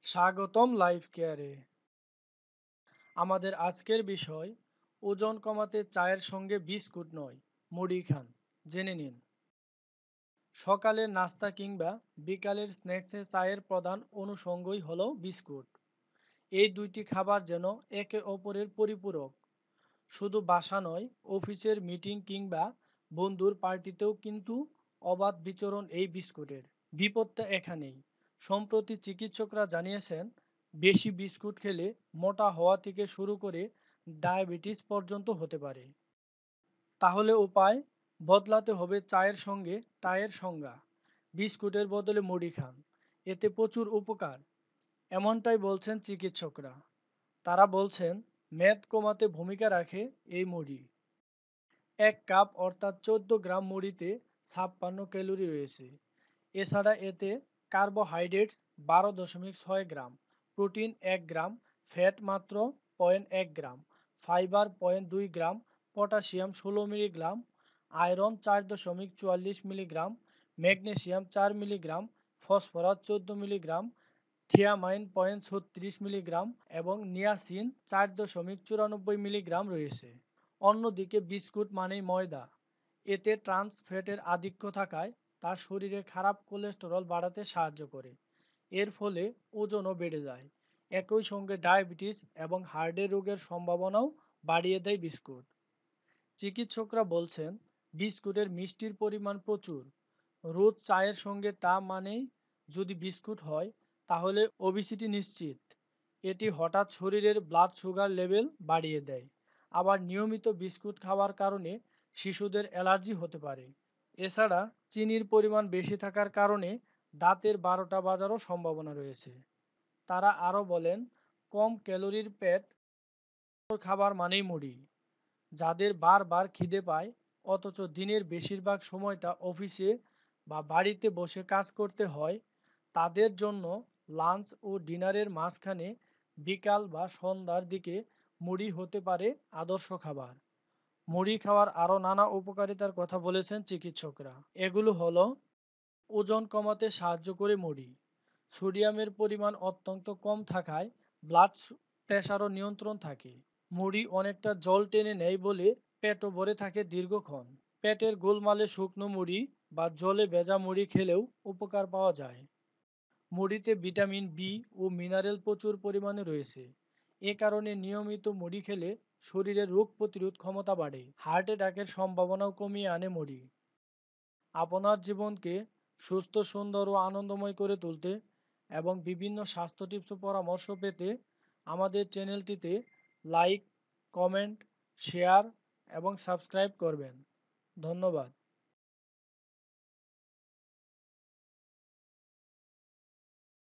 স্বাগতম লাইফ কেয়ারে। আমাদের আজকের বিষয় ওজন কমাতে চায়ের সঙ্গে বিস্কুট নয়, মুড়ি খান। জেনে নিন। সকালের নাস্তা কিংবা বিকালের স্ন্যাক্সে চায়ের প্রধান অনুষঙ্গই হলো বিস্কুট। এই দুইটি খাবার যেন একে অপরের পরিপূরক। শুধু বাসা নয়, অফিসের মিটিং কিংবা বন্ধুর পার্টিতেও কিন্তু অবাধ বিচরণ এই বিস্কুটের। বিপদটা এখানেই। সম্প্রতি চিকিৎসকরা জানিয়েছেন, বেশি বিস্কুট খেলে মোটা হওয়া থেকে শুরু করে ডায়াবেটিস পর্যন্ত হতে পারে। তাহলে উপায় বদলাতে হবে চায়ের সঙ্গে টায়ের সংজ্ঞা। বিস্কুটের বদলে মুড়ি খান, এতে প্রচুর উপকার। এমনটাই বলছেন চিকিৎসকরা। তারা বলছেন, মেদ কমাতে ভূমিকা রাখে এই মুড়ি। 1 কাপ অর্থাৎ 14 গ্রাম মুড়িতে 56 ক্যালোরি রয়েছে। এছাড়া এতে carbohydrates 12.6 gram, protein 1 gram, fat মাত্র 0.1 gram, fibre 0.2 gram, potassium 16 milligram, iron 4.44 milligram, magnesium 4 milligram, phosphorus 14 milligram, thiamine 0.36 milligram এবং নিয়াসিন 4.94 মিলিগ্রাম রয়েছে। অন্যদিকে বিস্কুট মানেই ময়দা। এতে ট্রান্স ফ্যাটের আধিক্য থাকায় তা শরীরে খারাপ কোলেস্টেরল বাড়াতে সাহায্য করে। এর ফলে ওজনও বেড়ে যায়। একই সঙ্গে ডায়াবেটিস এবং হার্টের রোগের সম্ভাবনাও বাড়িয়ে দেয় বিস্কুট। চিকিৎসকরা বলছেন, বিস্কুটের মিষ্টির পরিমাণ প্রচুর। রোজ চায়ের সঙ্গে তা মানেই যদি বিস্কুট হয়, তাহলে ওবেসিটি নিশ্চিত। এটি হঠাৎ শরীরের ব্লাড সুগার লেভেল বাড়িয়ে দেয়। আবার নিয়মিত বিস্কুট খাওয়ার কারণে শিশুদের অ্যালার্জি হতে পারে। এছাড়া চিনির পরিমাণ বেশি থাকার কারণে দাঁতের 12টা বাজারও সম্ভাবনা রয়েছে। তারা আরও বলেন, কম ক্যালোরির পেট খাবার মানেই মুড়ি। যাদের বারবার খিদে পায় অথচ দিনের বেশিরভাগ সময়টা অফিসে বা বাড়িতে বসে কাজ করতে হয়, তাদের জন্য লাঞ্চ ও ডিনারের মাঝখানে বিকাল বা সন্ধ্যার দিকে মুড়ি হতে পারে আদর্শ খাবার। মুড়ি খাওয়ার আরও নানা উপকারিতার কথা বলেছেন চিকিৎসকরা। এগুলো হলো: ওজন কমাতে সাহায্য করে মুড়ি। সোডিয়ামের পরিমাণ অত্যন্ত কম থাকায় ব্লাড প্রেশারও নিয়ন্ত্রণ থাকে। মুড়ি অনেকটা জল টেনে নেয় বলে পেটও ভরে থাকে দীর্ঘক্ষণ। পেটের গোলমালে শুকনো মুড়ি বা জলে ভেজা মুড়ি খেলেও উপকার পাওয়া যায়। মুড়িতে ভিটামিন বি ও মিনারেল প্রচুর পরিমাণে রয়েছে। এ কারণে নিয়মিত মুড়ি খেলে শরীরের রোগ প্রতিরোধ ক্ষমতা বাড়ে। হার্ট অ্যাটাকের সম্ভাবনাও কমিয়ে আনে মুড়ি। আপনার জীবনকে সুস্থ, সুন্দর ও আনন্দময় করে তুলতে এবং বিভিন্ন স্বাস্থ্য টিপস ও পরামর্শ পেতে আমাদের চ্যানেলটিতে লাইক, কমেন্ট, শেয়ার এবং সাবস্ক্রাইব করবেন। ধন্যবাদ।